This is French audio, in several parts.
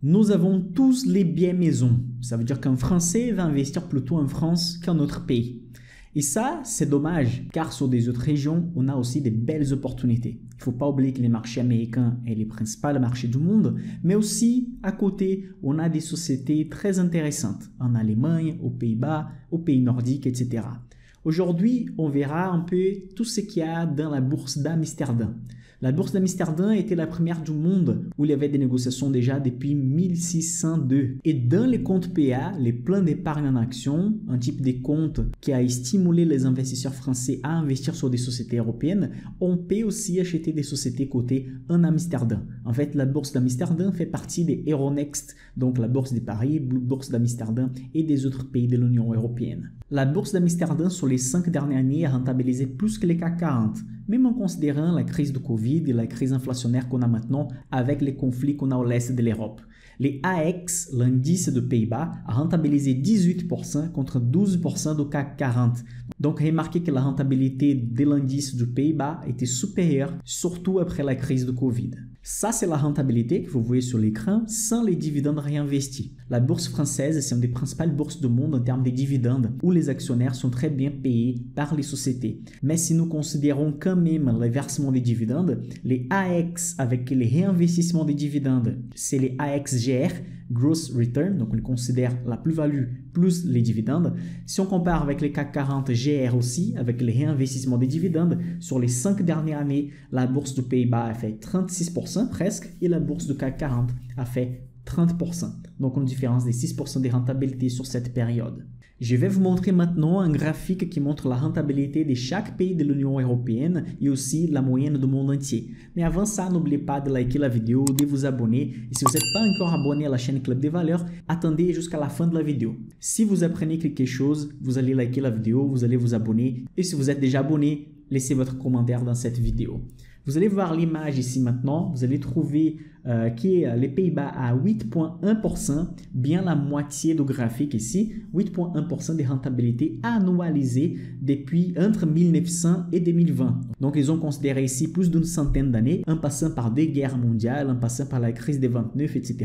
Nous avons tous les biens maison. Ça veut dire qu'un Français va investir plutôt en France qu'en autre pays. Et ça, c'est dommage, car sur des autres régions, on a aussi des belles opportunités. Il ne faut pas oublier que les marchés américains sont les principaux marchés du monde, mais aussi, à côté, on a des sociétés très intéressantes, en Allemagne, aux Pays-Bas, aux pays nordiques, etc. Aujourd'hui, on verra un peu tout ce qu'il y a dans la bourse d'Amsterdam. La bourse d'Amsterdam était la première du monde où il y avait des négociations déjà depuis 1602. Et dans les comptes PA, les plans d'épargne en action, un type de compte qui a stimulé les investisseurs français à investir sur des sociétés européennes, on peut aussi acheter des sociétés cotées en Amsterdam. En fait, la bourse d'Amsterdam fait partie des Euronext, donc la bourse de Paris, bourse d'Amsterdam et des autres pays de l'Union européenne. La bourse d'Amsterdam sur les 5 dernières années a rentabilisé plus que les CAC 40. Même en considérant la crise de Covid et la crise inflationnaire qu'on a maintenant avec les conflits qu'on a au l'est de l'Europe. Les AX, l'indice de Pays-Bas, a rentabilisé 18% contre 12% du CAC 40. Donc remarquez que la rentabilité de l'indice du Pays-Bas était supérieure, surtout après la crise de Covid. Ça, c'est la rentabilité que vous voyez sur l'écran sans les dividendes réinvestis. La bourse française, c'est une des principales bourses du monde en termes de dividendes, où les actionnaires sont très bien payés par les sociétés. Mais si nous considérons quand même le versement des dividendes, les AX avec les réinvestissements des dividendes, c'est les AXGR, Gross Return, donc on les considère la plus-value plus les dividendes. Si on compare avec les CAC 40 GR aussi, avec les réinvestissements des dividendes, sur les 5 dernières années, la bourse du Pays-Bas a fait 36% presque et la bourse du CAC 40 a fait 30%. Donc une différence de 6% de rentabilité sur cette période. Je vais vous montrer maintenant un graphique qui montre la rentabilité de chaque pays de l'Union européenne et aussi la moyenne du monde entier. Mais avant ça, n'oubliez pas de liker la vidéo, de vous abonner. Et si vous n'êtes pas encore abonné à la chaîne Club des Valeurs, attendez jusqu'à la fin de la vidéo. Si vous apprenez quelque chose, vous allez liker la vidéo, vous allez vous abonner. Et si vous êtes déjà abonné, laissez votre commentaire dans cette vidéo. Vous allez voir l'image ici maintenant, vous allez trouver qui est les Pays-Bas à 8,1%, bien la moitié du graphique ici, 8,1% de rentabilité annualisée depuis entre 1900 et 2020. Donc ils ont considéré ici plus d'une centaine d'années, en passant par des guerres mondiales, en passant par la crise des 29, etc.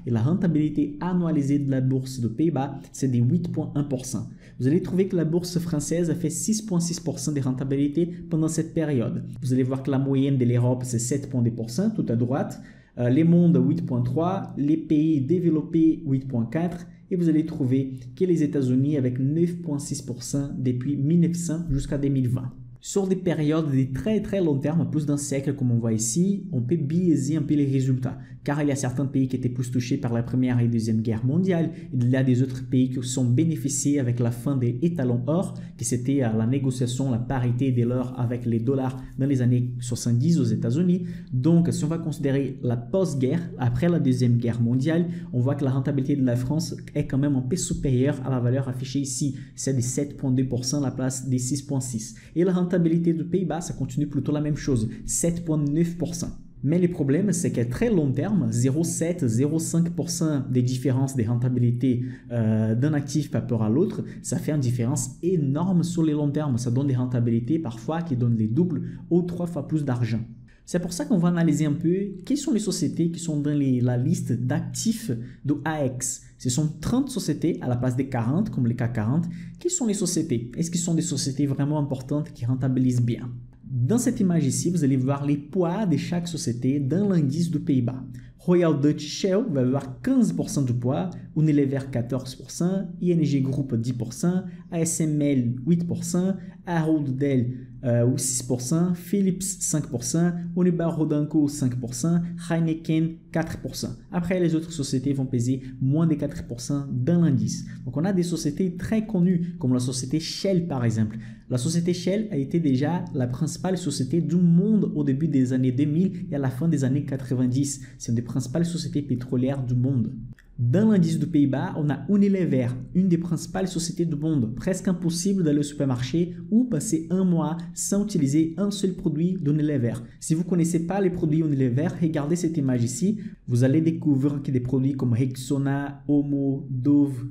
Et la rentabilité annualisée de la bourse de Pays-Bas, c'est de 8,1%. Vous allez trouver que la bourse française a fait 6,6% de rentabilité pendant cette période. Vous allez voir que la moyenne de l'Europe, c'est 7,2%, tout à droite. Les mondes 8,3%, les pays développés 8,4% et vous allez trouver que les États-Unis avec 9,6% depuis 1900 jusqu'à 2020. Sur des périodes de très long terme, plus d'un siècle comme on voit ici, on peut biaiser un peu les résultats. Car il y a certains pays qui étaient plus touchés par la première et deuxième guerre mondiale. Il y a des autres pays qui sont bénéficiés avec la fin des étalons or, qui c'était la négociation, la parité de l'or avec les dollars dans les années 70 aux États-Unis. Donc si on va considérer la post-guerre, après la deuxième guerre mondiale, on voit que la rentabilité de la France est quand même un peu supérieure à la valeur affichée ici. C'est de 7,2% à la place des 6,6%. Et la rentabilité du Pays-Bas, ça continue plutôt la même chose, 7,9%. Mais le problème, c'est qu'à très long terme, 0,7-0,5% des différences de rentabilité d'un actif par rapport à l'autre, ça fait une différence énorme sur le long terme. Ça donne des rentabilités parfois qui donnent les doubles ou 3 fois plus d'argent. C'est pour ça qu'on va analyser un peu quelles sont les sociétés qui sont dans la liste d'actifs de AX. Ce sont 30 sociétés à la place des 40, comme les CAC 40. Quelles sont les sociétés? Est-ce que ce sont des sociétés vraiment importantes qui rentabilisent bien? Dans cette image ici, vous allez voir les poids de chaque société dans l'indice du Pays-Bas. Royal Dutch Shell va avoir 15% du poids, Unilever 14%, ING Group 10%, ASML 8%, Ahold Delhaize 6%, Philips 5%, Unibail Rodamco 5%, Heineken 4%. Après, les autres sociétés vont peser moins de 4% dans l'indice. Donc, on a des sociétés très connues, comme la société Shell par exemple. La société Shell a été déjà la principale société du monde au début des années 2000 et à la fin des années 90. C'est une des principales sociétés pétrolières du monde. Dans l'indice du Pays-Bas, on a Unilever, une des principales sociétés du monde. Presque impossible d'aller au supermarché ou passer un mois sans utiliser un seul produit d'Unilever. Si vous ne connaissez pas les produits Unilever, regardez cette image ici. Vous allez découvrir que des produits comme Rexona, Omo, Dove,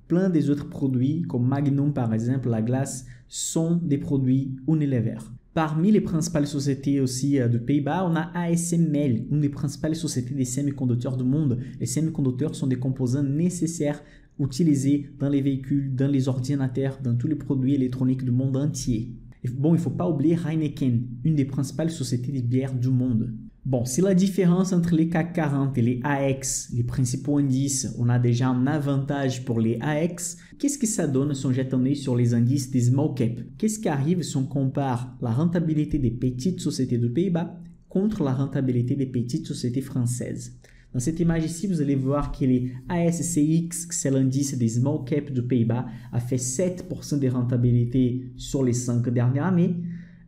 plein des autres produits comme Magnum par exemple, la glace, sont des produits Unilever. Parmi les principales sociétés aussi de Pays-Bas, on a ASML, une des principales sociétés des semi-conducteurs du monde. Les semi-conducteurs sont des composants nécessaires utilisés dans les véhicules, dans les ordinateurs, dans tous les produits électroniques du monde entier. Bon, il ne faut pas oublier Heineken, une des principales sociétés de bière du monde. Bon, si la différence entre les CAC 40 et les AX, les principaux indices, on a déjà un avantage pour les AX, qu'est-ce que ça donne si on jette un œil sur les indices des small cap? Qu'est-ce qui arrive si on compare la rentabilité des petites sociétés de Pays-Bas contre la rentabilité des petites sociétés françaises? Dans cette image ici, vous allez voir que les ASCX, c'est l'indice des small cap de Pays-Bas, a fait 7% de rentabilité sur les 5 dernières années.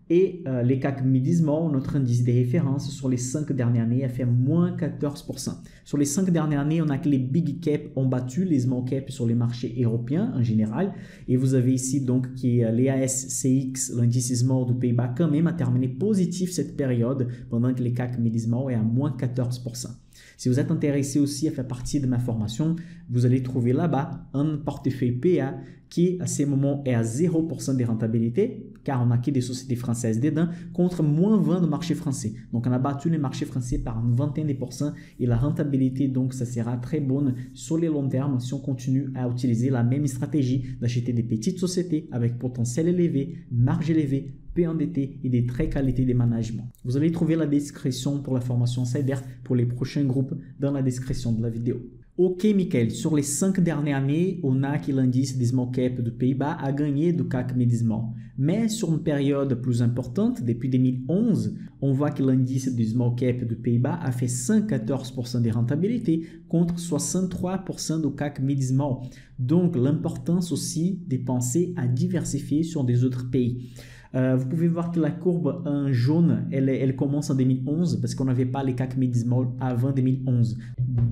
Et les CAC Mid-Small, notre indice de référence, sur les 5 dernières années, a fait moins 14%. Sur les 5 dernières années, on a que les big cap ont battu les small cap sur les marchés européens en général. Et vous avez ici donc que les ASCX, l'indice small du Pays-Bas, quand même a terminé positif cette période, pendant que les CAC Mid-Small est à moins 14%. Si vous êtes intéressé aussi à faire partie de ma formation, vous allez trouver là-bas un portefeuille PA qui à ces moments est à 0% de rentabilité, car on n'a que des sociétés françaises dedans, contre moins 20 du marché français. Donc on a battu les marchés français par une vingtaine de pourcents et la rentabilité, donc ça sera très bonne sur les longs termes si on continue à utiliser la même stratégie d'acheter des petites sociétés avec potentiel élevé, marge élevée, peu endetté et des très qualités de management. Vous allez trouver la description pour la formation Insider pour les prochains groupes dans la description de la vidéo. Ok, Michael, sur les 5 dernières années, on a que l'indice des small cap de Pays-Bas a gagné du CAC Mid-Small. Mais sur une période plus importante, depuis 2011, on voit que l'indice des small cap de Pays-Bas a fait 114% de rentabilité contre 63% du CAC Mid-Small. Donc, l'importance aussi de penser à diversifier sur des autres pays. Vous pouvez voir que la courbe en jaune, elle commence en 2011 parce qu'on n'avait pas les CAC Mid-Small avant 2011.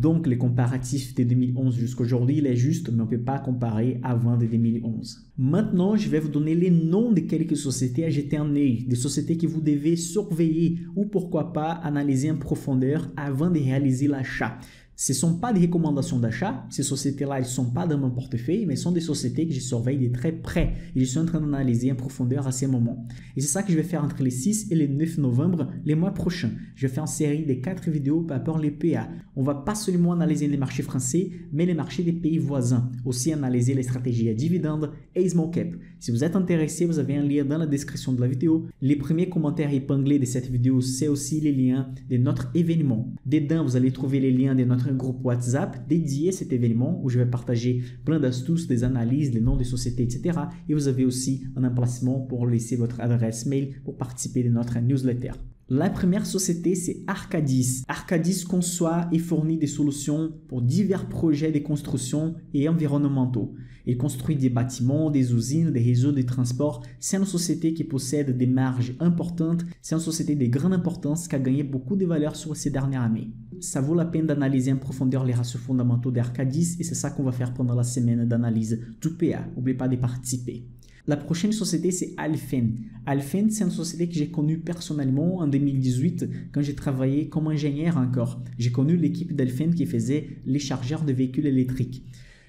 Donc, les comparatifs de 2011 jusqu'à aujourd'hui, il est juste, mais on ne peut pas comparer avant de 2011. Maintenant, je vais vous donner les noms de quelques sociétés à jeter un œil, des sociétés que vous devez surveiller ou pourquoi pas analyser en profondeur avant de réaliser l'achat. Ce ne sont pas des recommandations d'achat, ces sociétés-là, elles ne sont pas dans mon portefeuille, mais ce sont des sociétés que je surveille de très près et je suis en train d'analyser en profondeur à ces moments. Et c'est ça que je vais faire entre les 6 et les 9 novembre, les mois prochains. Je vais faire une série de 4 vidéos par rapport aux PA. On ne va pas seulement analyser les marchés français, mais les marchés des pays voisins. Aussi analyser les stratégies à dividendes et small cap. Si vous êtes intéressé, vous avez un lien dans la description de la vidéo. Les premiers commentaires épinglés de cette vidéo, c'est aussi les liens de notre événement. Dedans, vous allez trouver les liens de notre un groupe WhatsApp dédié à cet événement où je vais partager plein d'astuces, des analyses, les noms des sociétés, etc. Et vous avez aussi un emplacement pour laisser votre adresse mail pour participer de notre newsletter. La première société, c'est Arcadis. Arcadis conçoit et fournit des solutions pour divers projets de construction et environnementaux. Il construit des bâtiments, des usines, des réseaux de transport. C'est une société qui possède des marges importantes. C'est une société de grande importance qui a gagné beaucoup de valeur sur ces dernières années. Ça vaut la peine d'analyser en profondeur les ratios fondamentaux d'Arcadis et c'est ça qu'on va faire pendant la semaine d'analyse du PA. N'oubliez pas de participer. La prochaine société, c'est Alfen. Alfen, c'est une société que j'ai connue personnellement en 2018 quand j'ai travaillé comme ingénieur encore. J'ai connu l'équipe d'Alfen qui faisait les chargeurs de véhicules électriques.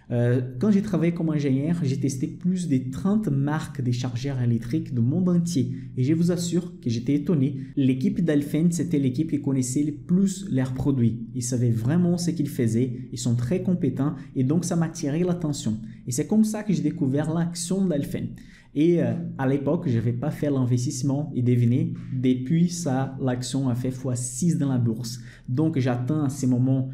Quand j'ai travaillé comme ingénieur, j'ai testé plus de 30 marques de chargeurs électriques du monde entier. Et je vous assure que j'étais étonné. L'équipe d'Alfen, c'était l'équipe qui connaissait le plus leurs produits. Ils savaient vraiment ce qu'ils faisaient. Ils sont très compétents et donc ça m'a attiré l'attention. Et c'est comme ça que j'ai découvert l'action d'Alfen. Et à l'époque, je n'avais pas fait l'investissement et devinez, depuis ça, l'action a fait x6 dans la bourse. Donc, j'attends à ce moment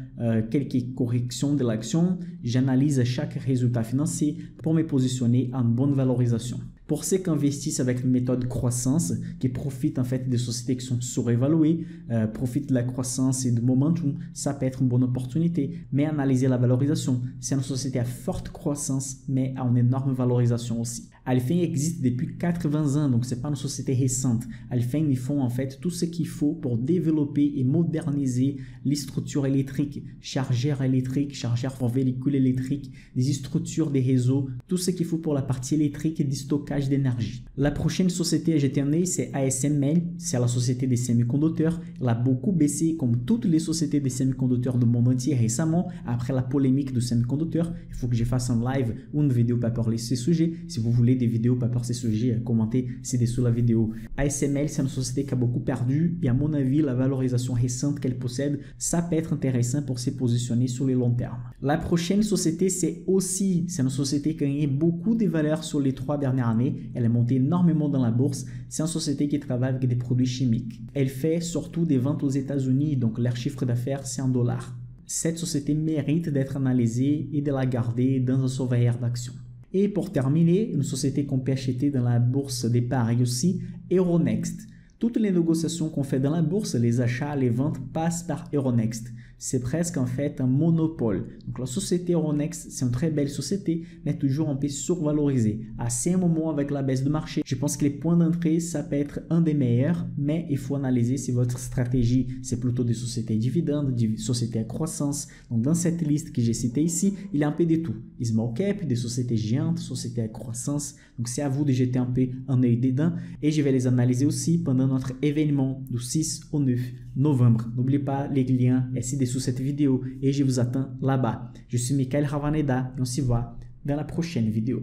quelques corrections de l'action. J'analyse chaque résultat financier pour me positionner en bonne valorisation. Pour ceux qui investissent avec une méthode croissance, qui profitent en fait des sociétés qui sont surévaluées, profitent de la croissance et du momentum, ça peut être une bonne opportunité. Mais analyser la valorisation, c'est une société à forte croissance, mais à une énorme valorisation aussi. Alfen existe depuis 80 ans, donc ce n'est pas une société récente. Alfen, ils font en fait tout ce qu'il faut pour développer et moderniser les structures électriques, chargeurs électriques, chargeurs pour véhicules électriques, des structures des réseaux, tout ce qu'il faut pour la partie électrique et du stockage d'énergie. La prochaine société à jeter un œil, c'est ASML, c'est la société des semi-conducteurs. Elle a beaucoup baissé comme toutes les sociétés des semi-conducteurs du monde entier récemment, après la polémique du semi-conducteur. Il faut que je fasse un live ou une vidéo pour parler de ce sujet. Si vous voulez voulez des vidéos par rapport à ces sujets, commentez ci-dessous la vidéo. ASML, c'est une société qui a beaucoup perdu et à mon avis, la valorisation récente qu'elle possède, ça peut être intéressant pour se positionner sur le long terme. La prochaine société, c'est aussi, c'est une société qui a gagné beaucoup de valeur sur les 3 dernières années. Elle est montée énormément dans la bourse. C'est une société qui travaille avec des produits chimiques. Elle fait surtout des ventes aux États-Unis, donc leur chiffre d'affaires, c'est en dollars. Cette société mérite d'être analysée et de la garder dans un surveilleur d'actions. Et pour terminer, une société qu'on peut acheter dans la bourse des paris aussi, Euronext. Toutes les négociations qu'on fait dans la bourse, les achats, les ventes passent par Euronext. C'est presque en fait un monopole. Donc la société Euronext, c'est une très belle société, mais toujours un peu survalorisée. À un moment avec la baisse de marché, je pense que les points d'entrée, ça peut être un des meilleurs, mais il faut analyser si votre stratégie, c'est plutôt des sociétés dividendes, des sociétés à croissance. Donc dans cette liste que j'ai citée ici, il y a un peu de tout. Des small cap, des sociétés géantes, sociétés à croissance. Donc c'est à vous de jeter un peu un œil dedans et je vais les analyser aussi pendant notre événement du 6 au 9 novembre. N'oubliez pas les liens ci-dessous cette vidéo et je vous attends là-bas. Je suis Michael Ravaneda et on se voit dans la prochaine vidéo.